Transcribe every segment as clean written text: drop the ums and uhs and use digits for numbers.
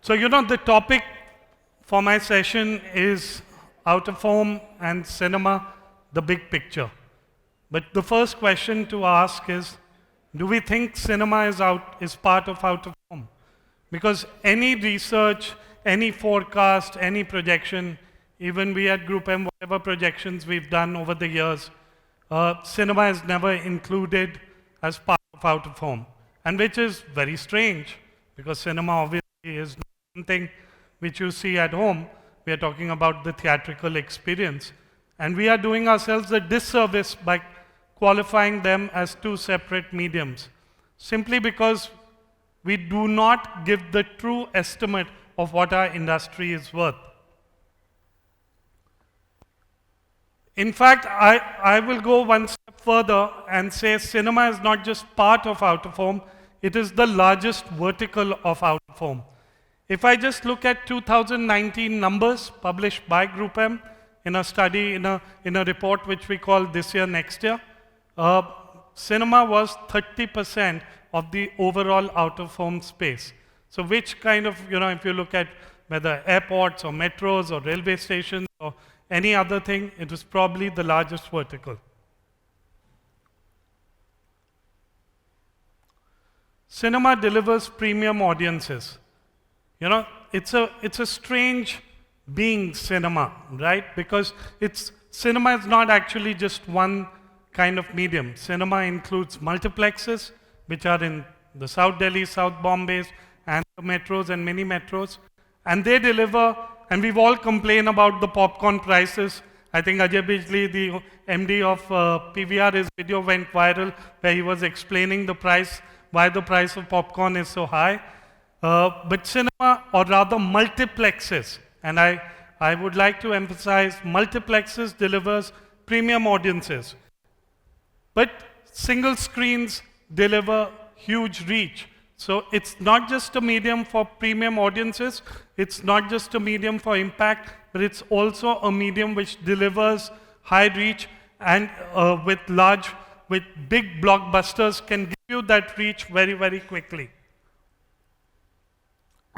So, the topic for my session is out of home and cinema, the big picture. But the first question to ask is, do we think cinema is part of out of home? Because any research, any forecast, any projection, even we at Group M, whatever projections we've done over the years, cinema is never included as part of out of home. And which is very strange, because cinema obviously is not something which you see at home. We are talking about the theatrical experience. And we are doing ourselves a disservice by qualifying them as two separate mediums, simply because we do not give the true estimate of what our industry is worth. In fact, I will go one step further and say cinema is not just part of out of home, it is the largest vertical of out of home. If I just look at 2019 numbers published by Group M in a study, in a report which we call This Year, Next Year, cinema was 30% of the overall out-of-home space. So which kind of, if you look at whether airports or metros or railway stations or any other thing, it was probably the largest vertical. Cinema delivers premium audiences. It's a strange being, cinema, right? Because cinema is not actually just one kind of medium. Cinema includes multiplexes, which are in the South Delhi, South Bombays, and the metros and mini metros. And they deliver, and we've all complained about the popcorn prices. I think Ajay Bijli, the MD of PVR, his video went viral where he was explaining the price, why the price of popcorn is so high. But cinema, or rather multiplexes, and I would like to emphasize multiplexes delivers premium audiences. But single screens deliver huge reach. So it's not just a medium for premium audiences, it's not just a medium for impact, but it's also a medium which delivers high reach and with big blockbusters can give you that reach very, very quickly.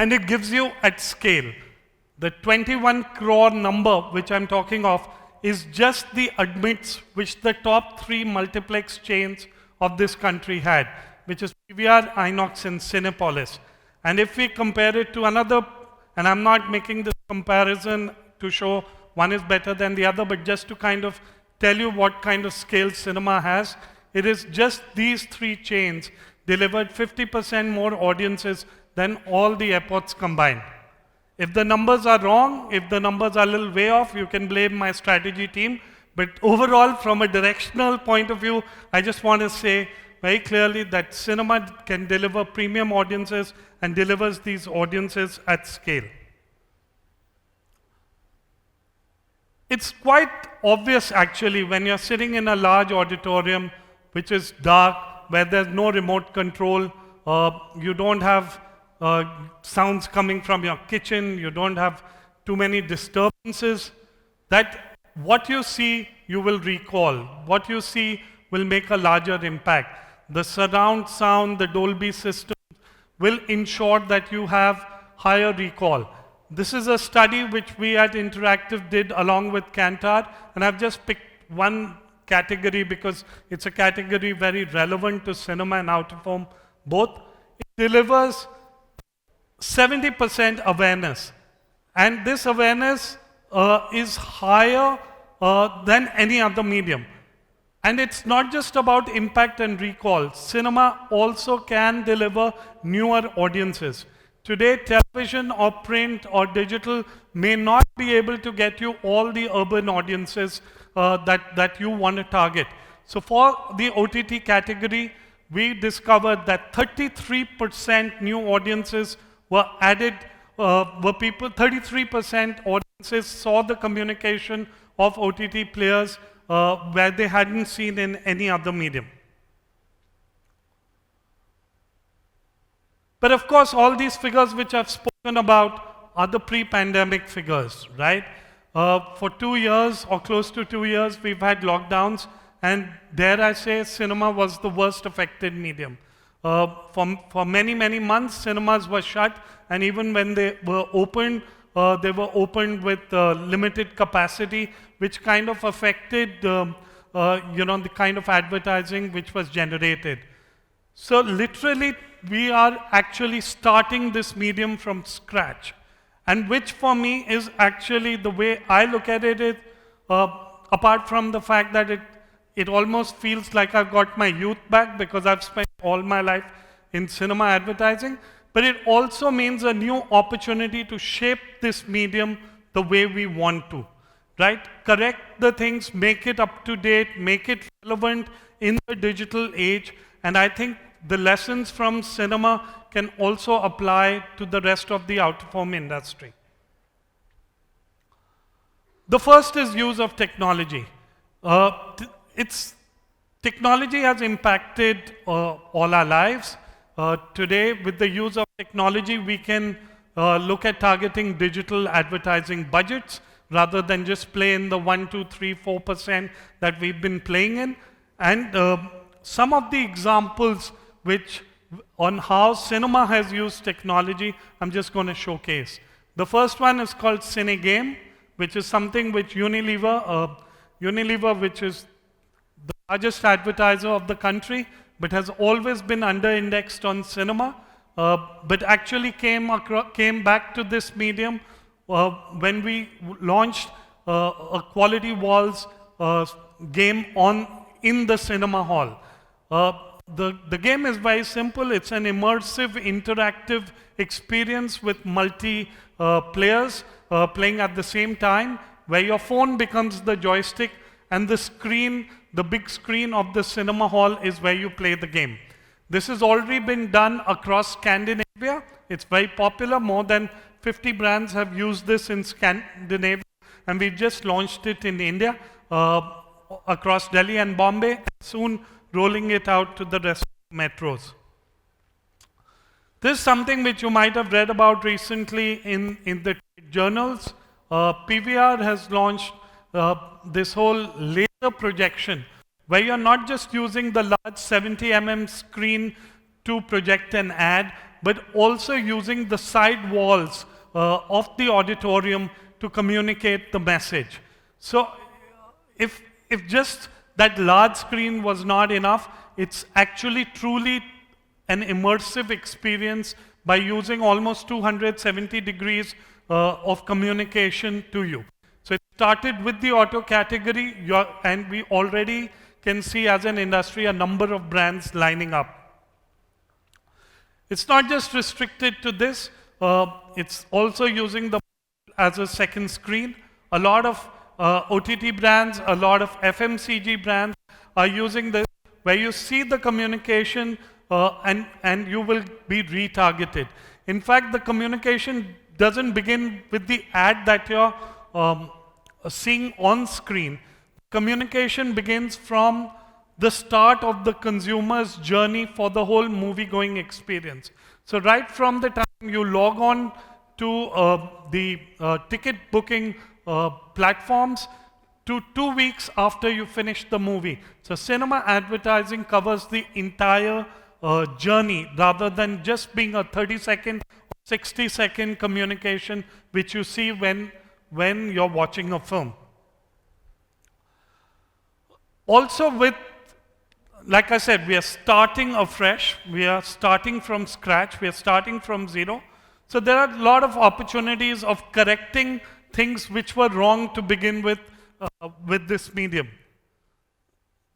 And it gives you at scale. The 21 crore number which I'm talking of is just the admits which the top 3 multiplex chains of this country had, which is PVR, Inox, and Cinepolis. And if we compare it to another, and I'm not making this comparison to show one is better than the other, but just to kind of tell you what kind of scale cinema has, it is just these 3 chains delivered 50% more audiences than all the airports combined. If the numbers are wrong, if the numbers are a little way off, you can blame my strategy team. But overall, from a directional point of view, I just want to say very clearly that cinema can deliver premium audiences and delivers these audiences at scale. It's quite obvious, actually, when you're sitting in a large auditorium, which is dark, where there's no remote control, you don't have sounds coming from your kitchen, you don't have too many disturbances, that what you see, you will recall. What you see will make a larger impact. The surround sound, the Dolby system will ensure that you have higher recall. This is a study which we at Interactive did along with Kantar, and I've just picked one category because it's a category very relevant to cinema and out of home both. It delivers 70% awareness, and this awareness is higher than any other medium. And it's not just about impact and recall. Cinema also can deliver newer audiences. Today, television or print or digital may not be able to get you all the urban audiences that you want to target. So for the OTT category, we discovered that 33% new audiences were added, 33% audiences saw the communication of OTT players where they hadn't seen in any other medium. But of course, all these figures which I've spoken about are the pre-pandemic figures, right? For 2 years or close to 2 years, we've had lockdowns, and dare I say, cinema was the worst affected medium. For many, many months, cinemas were shut, and even when they were opened with limited capacity, which kind of affected the kind of advertising which was generated. So literally, we are actually starting this medium from scratch. And which for me is actually the way I look at it, apart from the fact that it almost feels like I've got my youth back because I've spent all my life in cinema advertising, but it also means a new opportunity to shape this medium the way we want to, right? Correct the things, make it up to date, make it relevant in the digital age, and I think the lessons from cinema can also apply to the rest of the out-of-home industry. The first is use of technology. Technology has impacted all our lives. Today, with the use of technology, we can look at targeting digital advertising budgets rather than just play in the 1, 2, 3, 4% that we've been playing in. And some of the examples on how cinema has used technology, I'm just going to showcase. The first one is called CineGame, which is something which Unilever, which is the largest advertiser of the country, but has always been under-indexed on cinema, but actually came back to this medium when we launched a Quality Walls game in the cinema hall. The game is very simple. It's an immersive, interactive experience with players playing at the same time, where your phone becomes the joystick and the big screen of the cinema hall is where you play the game. This has already been done across Scandinavia. It's very popular. More than 50 brands have used this in Scandinavia, and we just launched it in India, across Delhi and Bombay, soon rolling it out to the rest of the metros. This is something which you might have read about recently in the journals. PVR has launched this whole laser projection, where you're not just using the large 70 screen to project an ad, but also using the side walls of the auditorium to communicate the message. So if just that large screen was not enough, it's actually truly an immersive experience by using almost 270 degrees of communication to you. So it started with the auto category, and we already can see as an industry a number of brands lining up. It's not just restricted to this, it's also using as a second screen. A lot of OTT brands, a lot of FMCG brands are using this, where you see the communication and you will be retargeted. In fact, the communication doesn't begin with the ad that you're seeing on screen. Communication begins from the start of the consumer's journey for the whole movie-going experience. So right from the time you log on to the ticket booking platforms to 2 weeks after you finish the movie. So cinema advertising covers the entire journey rather than just being a 30-second, 60-second communication which you see when you're watching a film. Also like I said, we are starting afresh, we are starting from scratch, we are starting from zero. So there are a lot of opportunities of correcting things which were wrong to begin with this medium.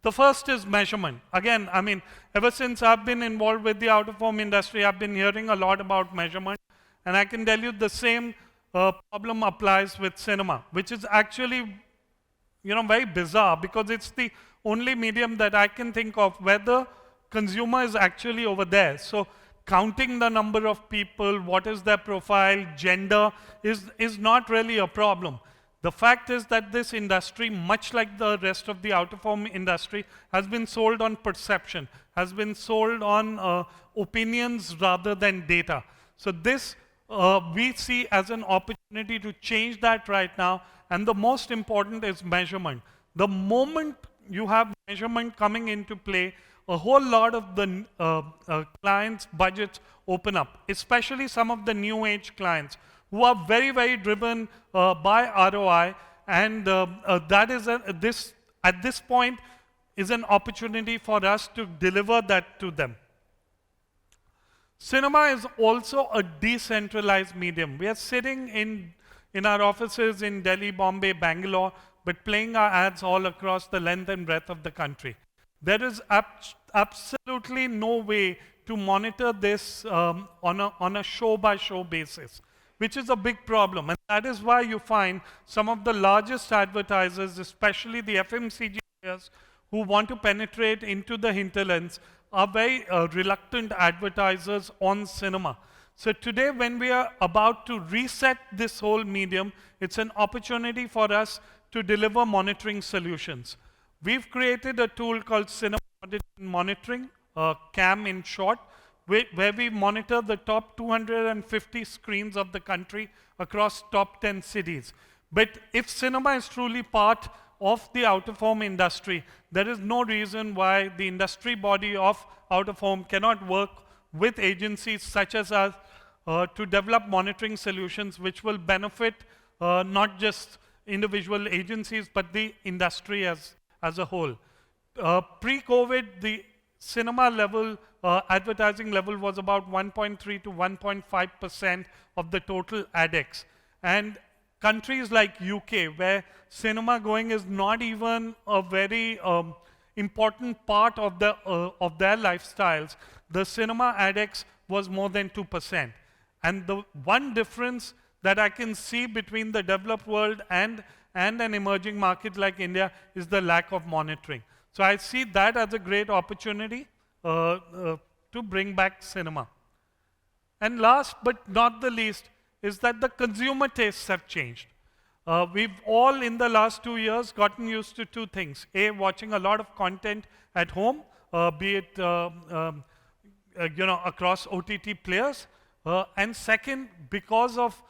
The first is measurement. Again, I mean, ever since I've been involved with the out-of-home industry, I've been hearing a lot about measurement, and I can tell you the same problem applies with cinema, which is actually, very bizarre, because it's the only medium that I can think of where the consumer is actually over there. So counting the number of people, what is their profile, gender, is not really a problem. The fact is that this industry, much like the rest of the out-of-home industry, has been sold on perception, has been sold on opinions rather than data. So this we see as an opportunity to change that right now, and the most important is measurement. The moment you have measurement coming into play, a whole lot of the clients' budgets open up, especially some of the new age clients who are very, very driven by ROI, and that is this at this point is an opportunity for us to deliver that to them. Cinema is also a decentralized medium. We are sitting in our offices in Delhi, Bombay, Bangalore, but playing our ads all across the length and breadth of the country. There is absolutely no way to monitor this on a show-by-show basis, which is a big problem. And that is why you find some of the largest advertisers, especially the FMCG players, who want to penetrate into the hinterlands, are very reluctant advertisers on cinema. So today, when we are about to reset this whole medium, it's an opportunity for us to deliver monitoring solutions. We've created a tool called Cinema Audit and Monitoring, CAM in short, where we monitor the top 250 screens of the country across top 10 cities. But if cinema is truly part of the out-of-home industry, there is no reason why the industry body of out-of-home cannot work with agencies such as us to develop monitoring solutions which will benefit not just individual agencies but the industry as a whole. Pre-COVID, the cinema level, advertising level was about 1.3 to 1.5% of the total ADEX. And countries like UK, where cinema going is not even a very important part of their lifestyles, the cinema ADEX was more than 2%. And the one difference that I can see between the developed world and an emerging market like India is the lack of monitoring. So I see that as a great opportunity to bring back cinema. And last but not the least is that the consumer tastes have changed. We've all in the last 2 years gotten used to two things. A, watching a lot of content at home, be it across OTT players. And second, because of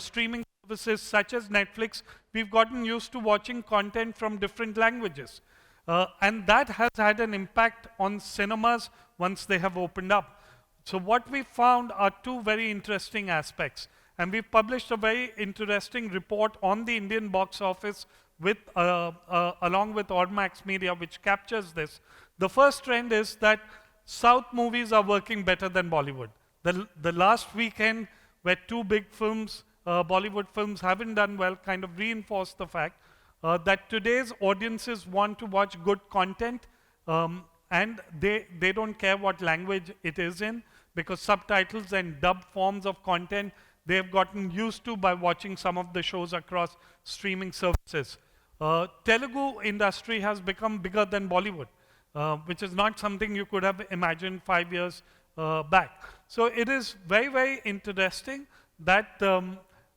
streaming services such as Netflix, we've gotten used to watching content from different languages. And that has had an impact on cinemas once they have opened up. So what we found are two very interesting aspects. And we've published a very interesting report on the Indian box office along with Ormax Media, which captures this. The first trend is that South movies are working better than Bollywood. The last weekend, where two big films, Bollywood films, haven't done well, kind of reinforced the fact that today's audiences want to watch good content, and they don't care what language it is in, because subtitles and dubbed forms of content they have gotten used to by watching some of the shows across streaming services. Telugu industry has become bigger than Bollywood, which is not something you could have imagined 5 years back. So it is very, very interesting that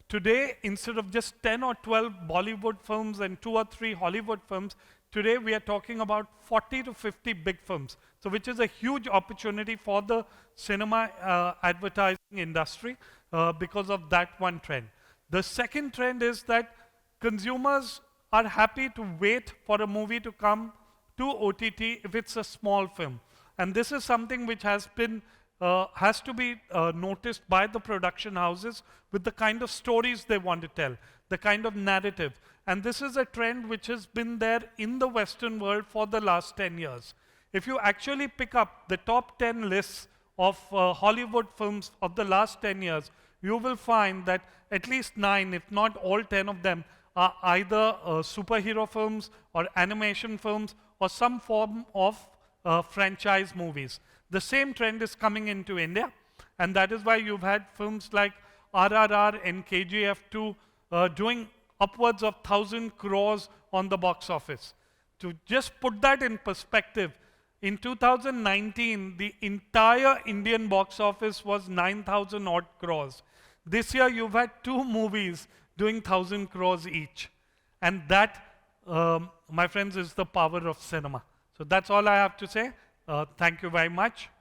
today, instead of just 10 or 12 Bollywood films and 2 or 3 Hollywood films, today we are talking about 40 to 50 big films. So which is a huge opportunity for the cinema advertising industry because of that one trend. The second trend is that consumers are happy to wait for a movie to come to OTT if it's a small film. And this is something which has to be noticed by the production houses with the kind of stories they want to tell, the kind of narrative. And this is a trend which has been there in the Western world for the last 10 years. If you actually pick up the top 10 lists of Hollywood films of the last 10 years, you will find that at least 9, if not all 10 of them, are either superhero films or animation films or some form of franchise movies. The same trend is coming into India, and that is why you've had films like RRR and KGF 2 doing upwards of 1,000 crores on the box office. To just put that in perspective, in 2019, the entire Indian box office was 9,000 odd crores. This year, you've had 2 movies doing 1,000 crores each. And that, my friends, is the power of cinema. So that's all I have to say. Thank you very much.